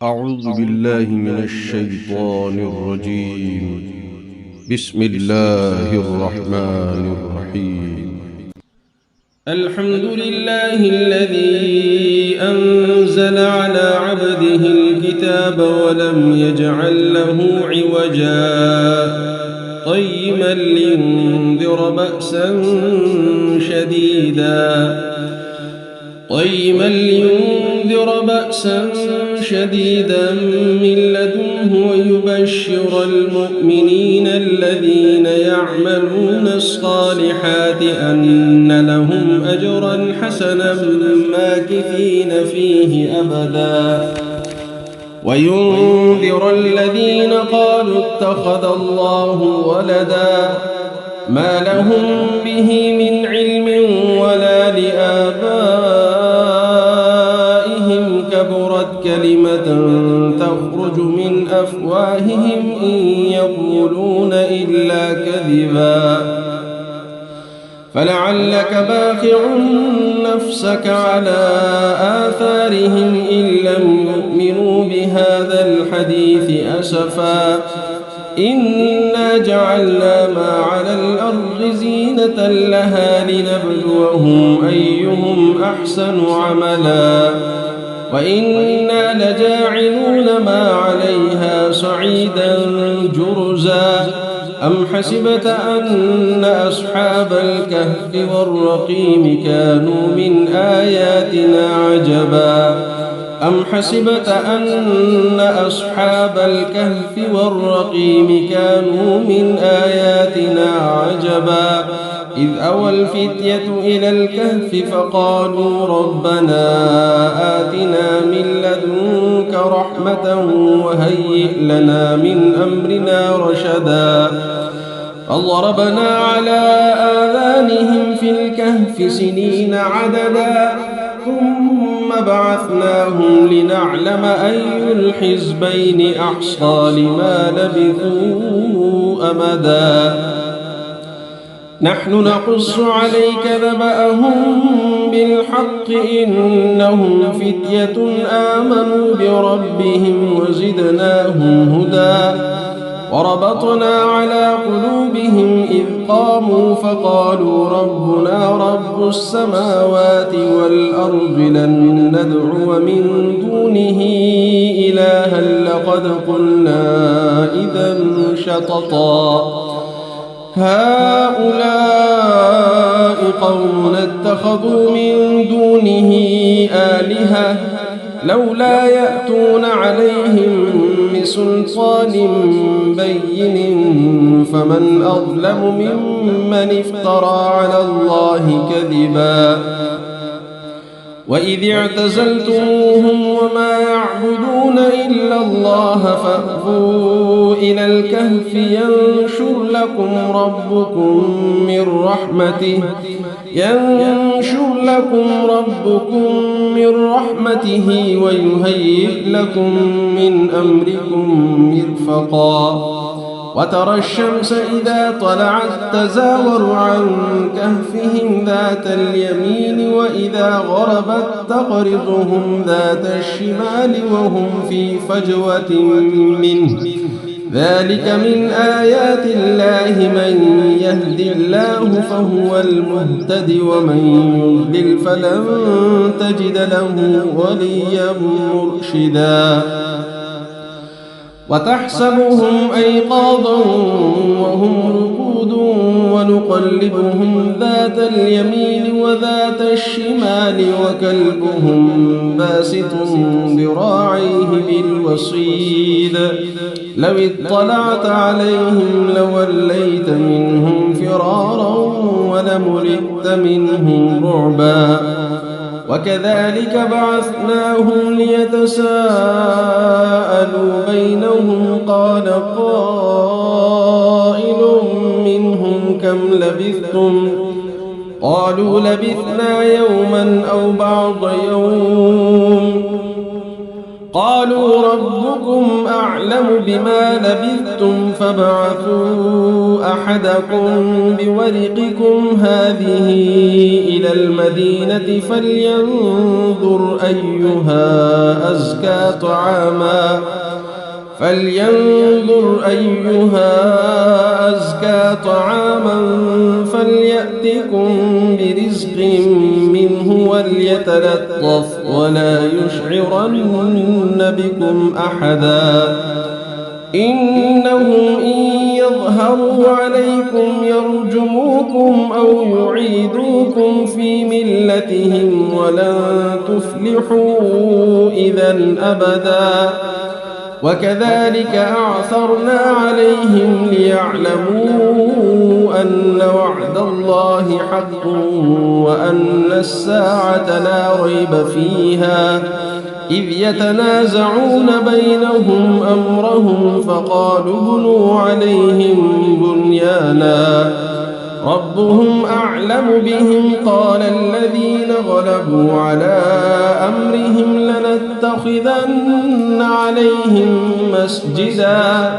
أعوذ بالله من الشيطان الرجيم. بسم الله الرحمن الرحيم. الحمد لله الذي أنزل على عبده الكتاب ولم يجعل له عوجا قيما لينذر بأسا شديدا من لدنه ويبشر المؤمنين الذين يعملون الصالحات أن لهم أجرا حسنا ماكثين فيه أبدا وينذر الذين قالوا اتخذ الله ولدا ما لهم به من علم ولا لآبائهم كبرت كلمة تخرج من أفواههم إن يقولون إلا كذبا فلعلك باخع نفسك على آثارهم إن لم يؤمنوا بهذا الحديث أسفا إنا جعلنا ما على الأرض زينة لها لنبلوهم أيهم أحسن عملا وإنا لجاعلون ما عليها صعيدا جرزا أم حسبت أن أصحاب الكهف والرقيم كانوا من آياتنا عجبا أم حسبت أن أصحاب الكهف والرقيم كانوا من آياتنا عجبا إذ أوى الفتية إلى الكهف فقالوا ربنا آتنا من لدنك رحمة وهيئ لنا من أمرنا رشدا فضربنا على آذانهم في الكهف سنين عددا ثم بعثناهم لنعلم أي الحزبين أحصى لما لبثوا أمدا نحن نقص عليك نبأهم بالحق إنهم فتية آمنوا بربهم وزدناهم هدى وربطنا على قلوبهم إذ قاموا فقالوا ربنا رب السماوات والأرض لن ندعو من دونه إلها لقد قلنا إذا شططا هؤلاء قوم اتخذوا من دونه آلهة لولا يأتون عليهم بسلطان بين فمن أظلم ممن افترى على الله كذبا وإذ اعتزلتموهم وما يعبدون إلا الله فأووا إلى الكهف ينشر لكم ربكم من رحمته ويهيئ لكم من أمركم مرفقا وترى الشمس إذا طلعت تزاور عن كهفهم ذات اليمين وإذا غربت تقرضهم ذات الشمال وهم في فجوة منه ذلك من آيات الله من يهد الله فهو المهتد ومن يضلل فلن تجد له وليا مرشدا وتحسبهم أيقاظا وهم رقود ونقلبهم ذات اليمين وذات الشمال وكلبهم باسط ذراعيه بالوصيد لو اطلعت عليهم لوليت منهم فرارا ولملئت منهم رعبا وكذلك بعثناهم ليتساءلوا بينهم قال قائل منهم كم لبثتم قالوا لبثنا يوما أو بعض يوم قالوا ربكم أعلم بما لبثتم فابعثوا أحدكم بورقكم هذه إلى المدينة فلينظر أيها أزكى طعاما فليأتكم برزق منه وليتلطف ولا يشعرن بكم أحدا إنهم إن يظهروا عليكم يرجموكم أو يعيدوكم في ملتهم ولن تفلحوا إذا أبدا وكذلك أعثرنا عليهم ليعلموا أن وعد الله حق وأن الساعة لا ريب فيها إذ يتنازعون بينهم أمرهم فقالوا ابنوا عليهم بنيانا ربهم أعلم بهم قال الذين غلبوا على أمرهم لنتخذن عليهم مسجدا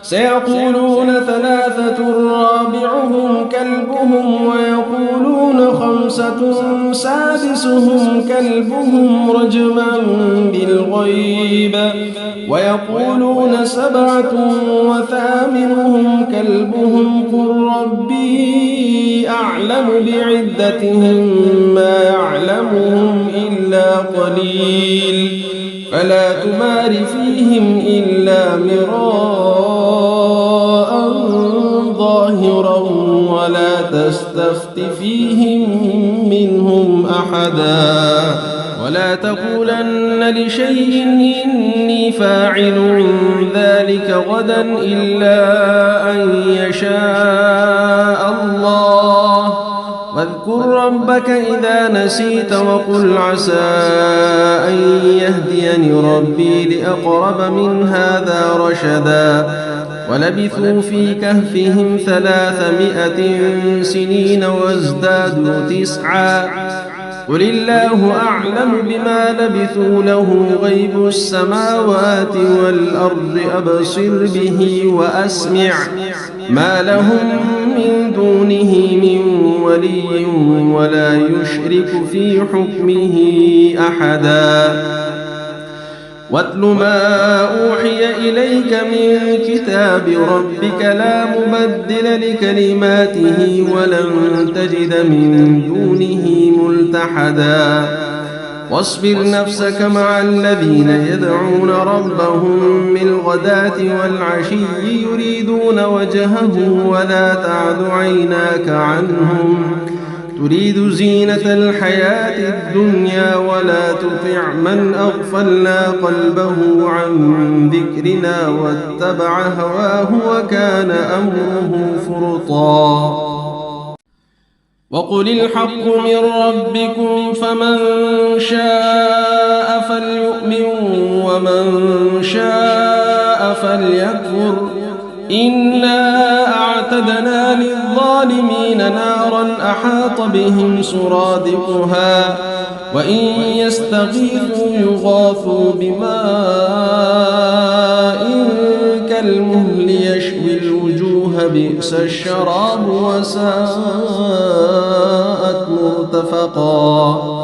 سيقولون ثلاثة رابعهم كلبهم ويقولون خمسة سادسهم كلبهم رجما بالغيب ويقولون سبعة وثامنهم كلبهم قل ربي أعلم بعدتهم ما يعلمهم إلا قليل فلا تمار فيهم إلا مراء ظاهرا ولا تستفت فيهم منهم أحدا ولا تقولن لشيء إني فاعل ذلك غدا إلا أن يشاء الله واذكر ربك إذا نسيت وقل عسى أن يهديني ربي لأقرب من هذا رشدا ولبثوا في كهفهم 300 سنين وازدادوا 9 قل الله أعلم بما لبثوا له غيب السماوات والأرض أبصر به وأسمع ما لهم من دونه من ولي ولا يشرك في حكمه أحدا واتل ما أوحي إليك من كتاب ربك لا مبدل لكلماته ولن تجد من دونه ملتحدا واصبر نفسك مع الذين يدعون ربهم بالغداة والعشي يريدون وجهه ولا تعد عيناك عنهم تريد زينة الحياة الدنيا ولا تطع من أغفلنا قلبه عن ذكرنا واتبع هواه وكان أمره فرطا وقل الحق من ربكم فمن شاء فليؤمن ومن شاء فليكفر إنا أعتدنا للظالمين نارا أحاط بهم سرادقها وإن يستغيثوا يغاثوا بماء كالمهل يشوي الوجوه بئس الشراب وساءت مرتفقا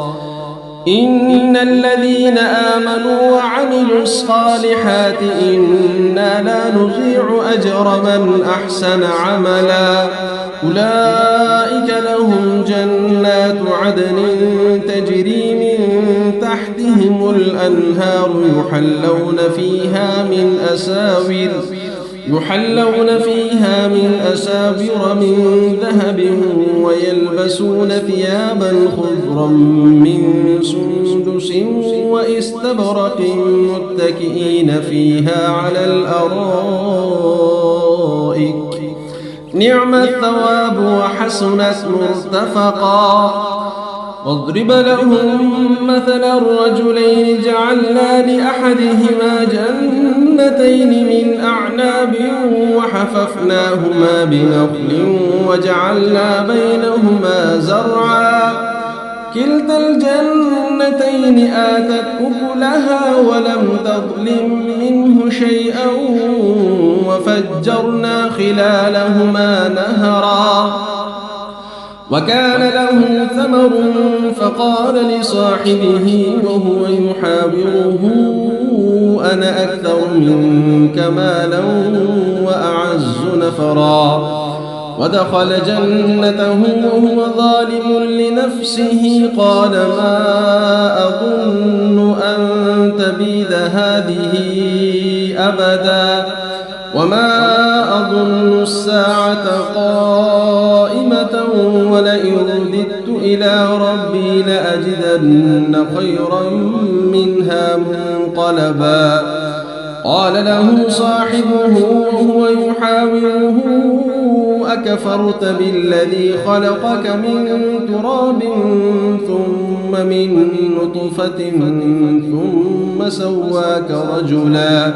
إن الذين آمنوا وعملوا الصالحات إنا لا نضيع أجر من أحسن عملا أولئك لهم جنات عدن تجري من تحتهم الأنهار يحلون فيها من أساور من ذهب ويلبسون ثيابا خضرا من سندس واستبرق متكئين فيها على الأرائك نعم الثواب وحسنت مرتفقا واضرب لهم مثل الرجلين جعلنا لأحدهما جنتين من أعناب وحففناهما بنخل وجعلنا بينهما زرعا كلتا الجنتين آتت أكلها ولم تظلم منه شيئا وفجرنا خلالهما نهرا وكان له ثمر فقال لصاحبه وهو يحاوره أنا أكثر منك مالا وأعز نفرا ودخل جنته وهو ظالم لنفسه قال ما أظن أن تبيد هذه أبدا وما أظن الساعة قائمة ولئن رددت إلى ربي لأجدن خيرا منها منقلبا قال له صاحبه وهو يحاوره أكفرت بالذي خلقك من تراب ثم من نطفة ثم سواك رجلا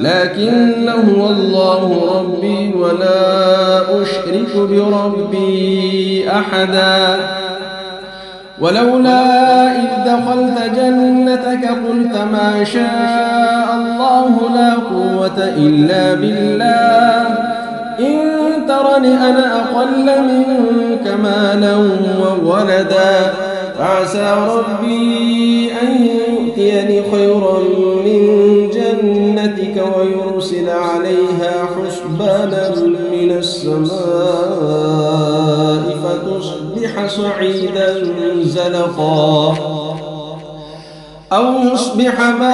لكن هو الله ربي ولا أشرك بربي أحدا ولولا إذ دخلت جنتك قلت ما شاء الله لا قوة إلا بالله إن ترني أنا أقل منك مالا وولدا فعسى ربي أن يؤتيني خيرا من جنتك ويرسل عليها حسبانا من السماء فتصبح صعيدا زلقا أو يصبح ماؤها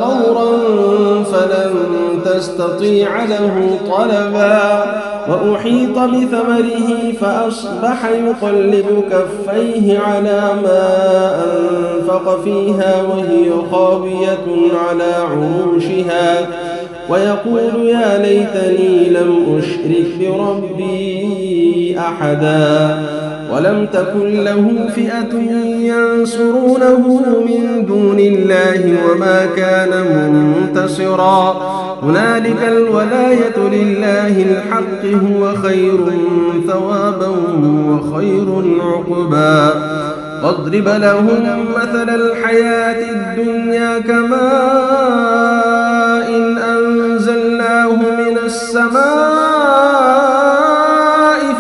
غورا فلن تستطيع له طلبا وأحيط بثمره فأصبح يقلب كفيه على ما أنفق فيها وهي خاوية على عروشها ويقول يا ليتني لم أشرك بربي أحدا ولم تكن له فئة ينصرونه من دون الله وما كان منتصرا هنالك الولاية لله الحق هو خير ثوابا وخير عقبا واضرب لهم مثل الحياة الدنيا كماء إن أنزلناه من السماء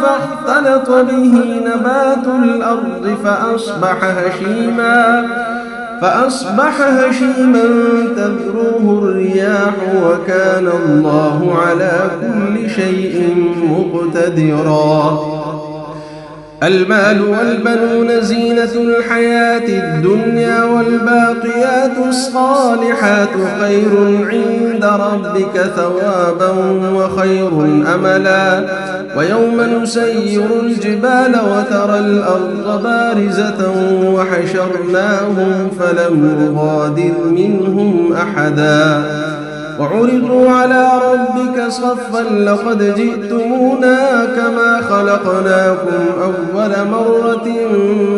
فاختلط به نبات الأرض فأصبح هشيما تذروه الرياح وكان الله على كل شيء مقتدرا المال والبنون زينة الحياة الدنيا والباقيات الصالحات خير عند ربك ثوابا وخير أملا ويوم نسير الجبال وترى الأرض بارزة وحشرناهم فلم نغادر منهم أحدا وعرضوا على ربك صفا لقد جئتمونا كما خلقناكم أول مرة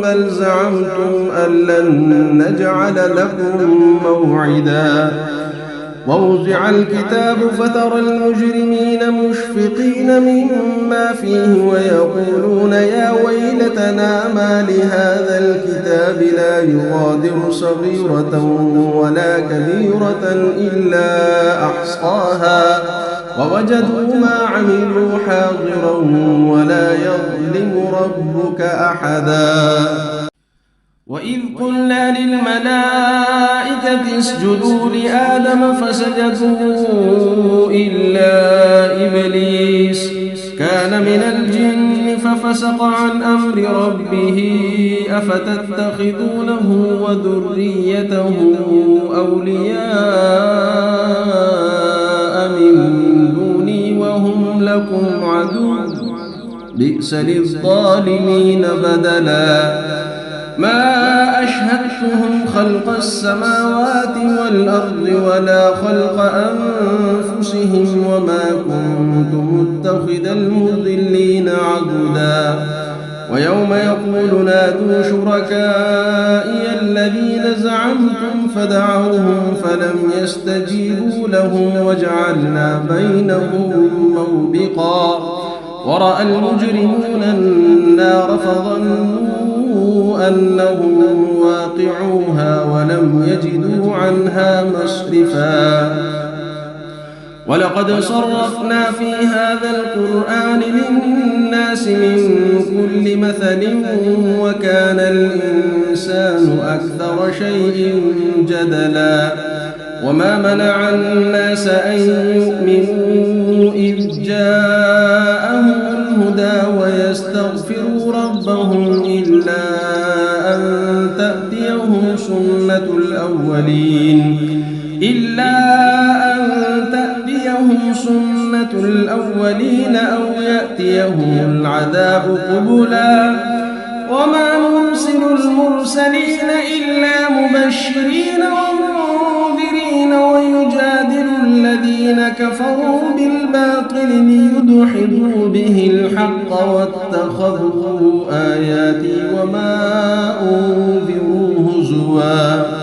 بل زعمتم أن لن نجعل لكم موعدا ووضع الكتاب فترى المجرمين مشفقين مما فيه ويقولون يا ويلتنا ما لهذا الكتاب لا يغادر صغيرة ولا كبيرة إلا أحصاها ووجدوا ما عملوا حاضرا ولا يظلم ربك أحدا وإذ قلنا للملائكة اسجدوا لآدم فسجدوا إلا إبليس كان من الجن ففسق عن أمر ربه أفتتخذونه وذريته أولياء من دوني وهم لكم عدو بئس للظالمين بدلا ما أشهدتهم خلق السماوات والأرض ولا خلق أنفسهم وما كنت متخذ المضلين عضدا ويوم يقول نادوا شركائي الذين زعمتم فدعوهم فلم يستجيبوا لهم وجعلنا بينهم موبقا ورأى المجرمون النار فظنوا أنهم واقعوها ولم يجدوا عنها مصرفا ولقد صرفنا في هذا القرآن للناس من كل مثل وكان الإنسان أكثر شيء جدلا وما منع الناس أن يؤمنوا إذ جاءهم الهدى ويستغفروا ربهم إلا أن تأتيهم سنة الأولين أو يأتيهم العذاب قبلا وما نرسل المرسلين إلا مبشرين ومنذرين ويجادل الذين كفروا بالباطل ليدحضوا به الحق واتخذوا آياتي وما أنذروا هزوا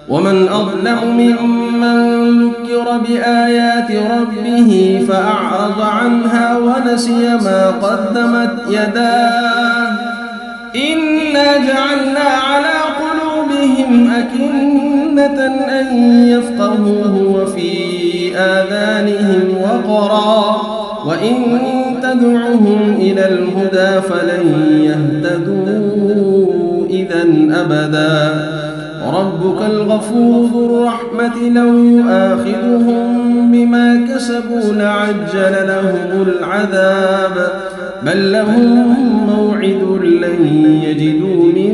ومن أظلم ممن ذكر بآيات ربه فأعرض عنها ونسي ما قدمت يداه إنا جعلنا على قلوبهم أكنة أن يفقهوه وفي آذانهم وقرا وإن تدعهم إلى الهدى فلن يهتدوا إذا أبدا ربك الغفور ذو الرحمة لو يؤاخذهم بما كسبوا لعجل لهم العذاب بل لهم موعد لن يجدوا من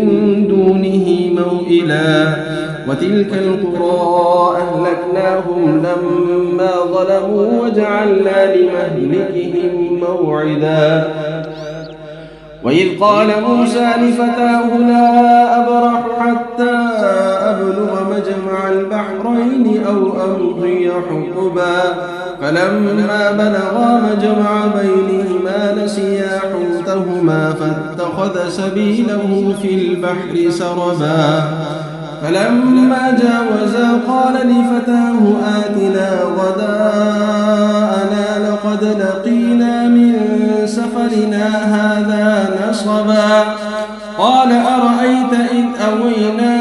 دونه موئلا وتلك القرى أهلكناهم لما ظلموا وجعلنا لمهلكهم موعدا وإذ قال موسى لفتاه لا أبرح حتى أبلغ مجمع البحرين أو أمضي حقبا فلما بلغا مجمع بينهما نسيا حوتهما فاتخذ سبيله في البحر سربا فلما جاوزا قال لفتاه آتنا غداءنا لقد لقينا من سفرنا هذا نصبا قال أرأيت إذ أوينا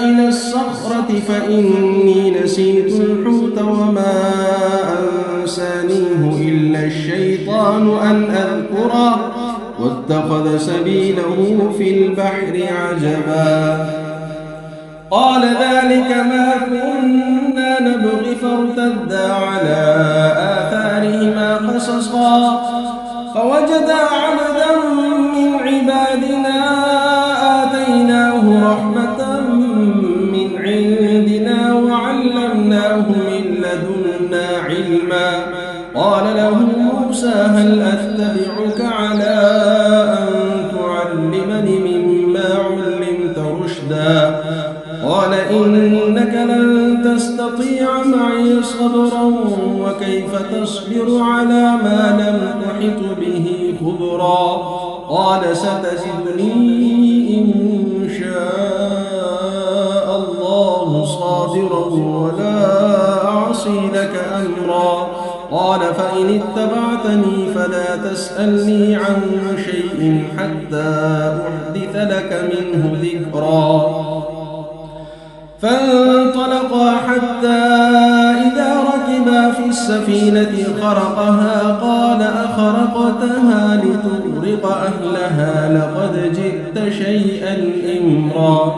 إلى الصخرة فإني نسيت الحوت وما أنسانيه إلا الشيطان أن أذكره واتخذ سبيله في البحر عجبا قال ذلك ما كنا نبغي فارتدا على آثارهما قصصا فوجدا عبدا من عبادنا آتيناه رحمة من عندنا وعلمناه من لدنا علما قال له موسى هل أتبعك على أن تعلمني مما علمت رشدا قال إنك لن تستطيع معي صبرا وكيف تصبر على ما لم تحط به خبرا قال ستجدني إن شاء الله صابرا ولا أعصي لك أمرا قال فإن اتبعتني فلا تسألني عن شيء حتى أحدث لك منه ذكرا فانطلقا حتى إذا ركبا في السفينة خرقها قال أخرقتها لتغرق أهلها لقد جئت شيئا إمرا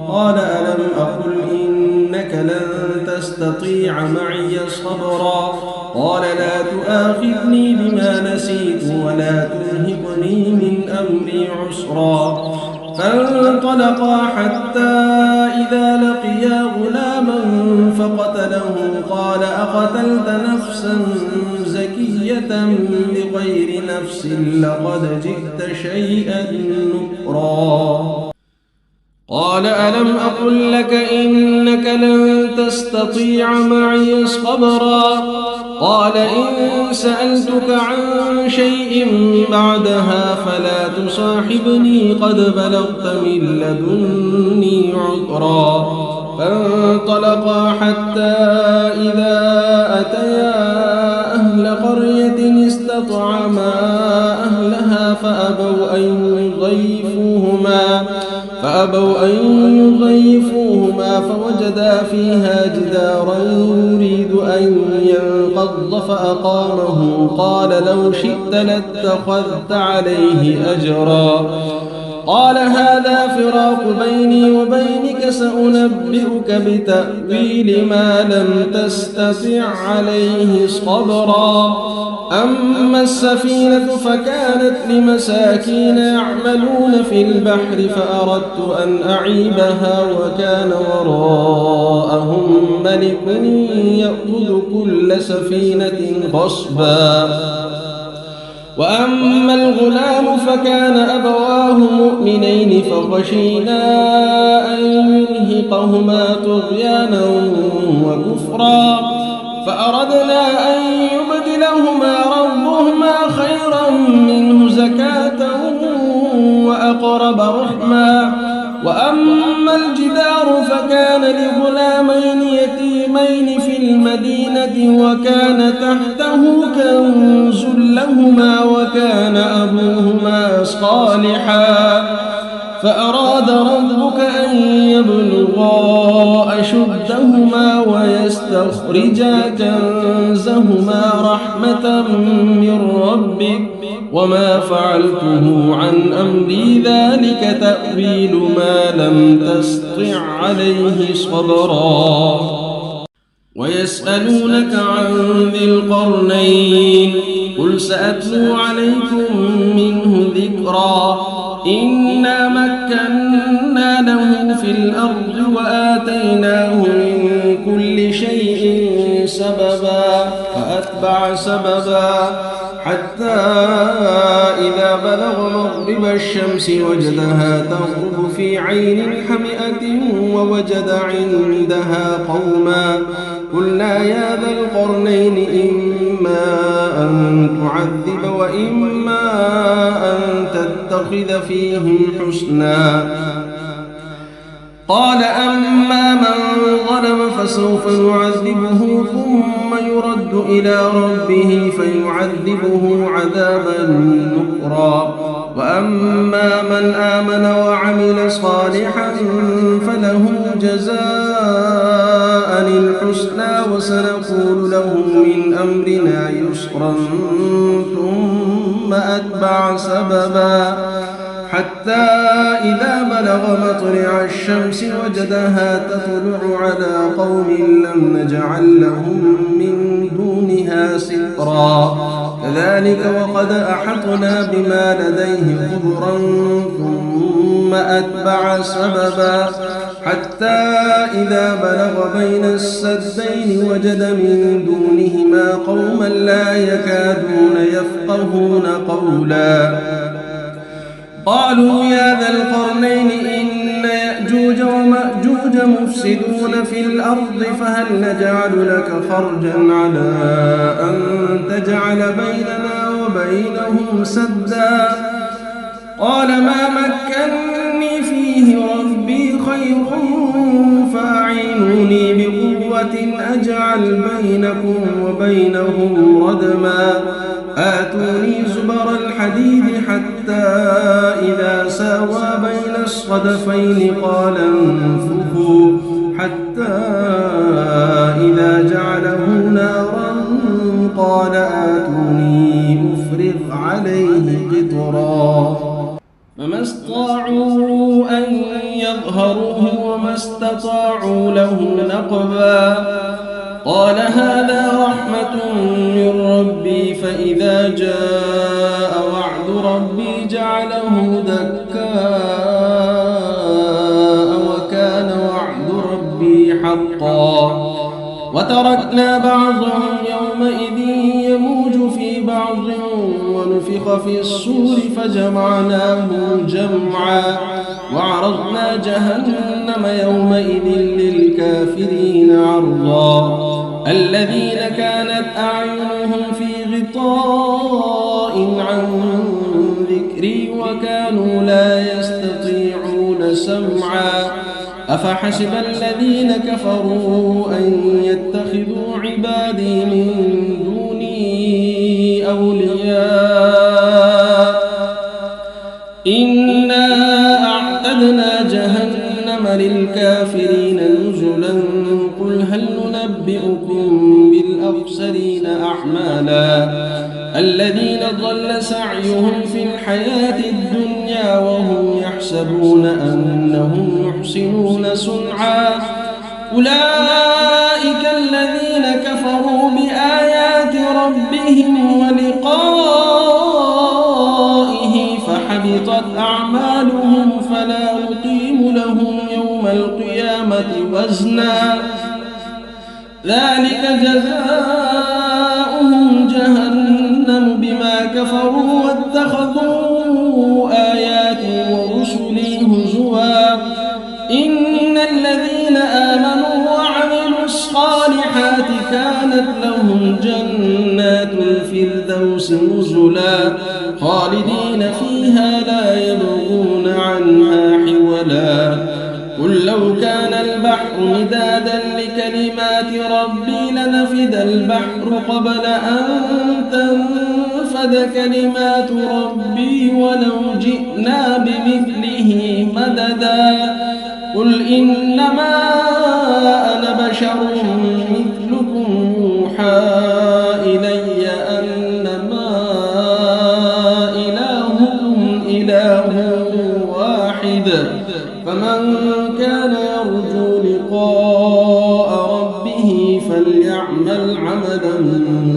قال ألم أقل إنك لن تستطيع معي صبرا قال لا تؤاخذني بما نسيت ولا ترهقني من أمري عسرا فانطلقا حتى إذا لقيا غلاما فقتله قال أقتلت نفسا زكية بغير نفس لقد جئت شيئا نكرا قال ألم أقل لك إنك لن تستطيع معي صبرا قال إن سألتك عن شيء بعدها فلا تصاحبني قد بلغت من لدني عذرا فانطلقا حتى إذا أتيا أهل قرية استطعما فأبوا أن يضيفوهما فوجدا فيها جدارا يريد أن ينقض فأقامه قال لو شئت لاتخذت عليه أجرا قال هذا فراق بيني وبينك سأنبئك بتأويل ما لم تستطع عليه صبرا أما السفينة فكانت لمساكين يعملون في البحر فأردت أن أعيبها وكان وراءهم ملك يأخذ كل سفينة غصبا وأما الغلام فكان أبواه مؤمنين فخشينا أن يرهقهما طغيانا وكفرا فأردنا أن يبدلهما ربهما خيرا منه زكاة وأقرب رحما وأما الجدار فكان لغلامين يتيمين في المدينة وكان تحته كنز لهما وكان أبوهما صالحا فأراد ربك أن يبلغا أشدهما ويستخرجا كنزهما رحمة من ربك وما فعلته عن أمري ذلك تأويل ما لم تسطع عليه صبرا ويسألونك عن ذي القرنين قل سأتلو عليكم منه ذكرا إنا مكنا له في الأرض وآتيناه من كل شيء سببا فأتبع سببا حتى إذا بلغ مغرب الشمس وجدها تغرب في عين حمئة ووجد عندها قوما قلنا يا ذا القرنين إما أن تعذب وإما أن تتخذ فيهم حسنا قال أما من ظلم فسوف نعذبه ثم يرد إلى ربه فيعذبه عذابا نكرا وأما من آمن وعمل صالحا فله جزاء الحسنى وسنقول له من أمرنا يسرا ثم أتبع سببا حتى إذا بلغ مطلع الشمس وجدها تطلع على قوم لم نجعل لهم من دونها سترا كذلك وقد أحطنا بما لديه خبرا ثم أتبع سببا حتى إذا بلغ بين السدين وجد من دونهما قوما لا يكادون يفقهون قولا قالوا يا ذا القرنين إن يأجوج ومأجوج مفسدون في الأرض فهل نجعل لك خرجا على أن تجعل بيننا وبينهم سدا قال ما مكنني فيه ربي خير فأعينوني بقوة أجعل بينكم وبينهم ردما آتوني زبر الحديد حتى إذا ساوى بين الصدفين قال انفخوا حتى إذا جعله نارا قال آتوني أفرغ عليه قطرا فما استطاعوا أن يظهروه وما استطاعوا له نقبا قال هذا رحمة من ربي فإذا جاء وعد ربي جعله دكاء وكان وعد ربي حقا وتركنا بعضهم يومئذ يموج في بعض ونفخ في الصور فجمعناهم جمعا وعرضنا جهنم يومئذ للكافرين عرضا الذين كانت أعينهم في غطاء عن ذكري وكانوا لا يستطيعون سمعا أفحسب الذين كفروا أن يتخذوا عبادي من دوني أولياء للكافرين نزلا قل هل ننبئكم بالأخسرين أعمالا الذين ضل سعيهم في الحياة الدنيا وهم يحسبون أنهم يحسنون صنعا أولئك الذين كفروا بآيات ربهم ولقائه فحبطت أعمالهم فلا نقيم لهم يوم القيامة وزنا ذلك جزاؤهم جهنم بما كفروا واتخذوا آياتي ورسلي هزوا إن الذين آمنوا وعملوا الصالحات كانت لهم جنات الفردوس نزلا خالدين فيها لا يبغون عنها حولا قل لو كان البحر مدادا لكلمات ربي لنفد البحر قبل أن تنفد كلمات ربي ولو جئنا بمثله مددا قل إنما أنا بشر مثلكم يوحى إلي أنما إلهكم إله واحد فمن كان يرجو لقاء ربه فليعمل عملا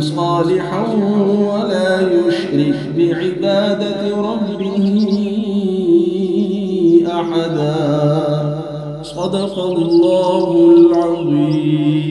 صالحا ولا يشرك بعبادة ربه أحدا صدق الله العظيم.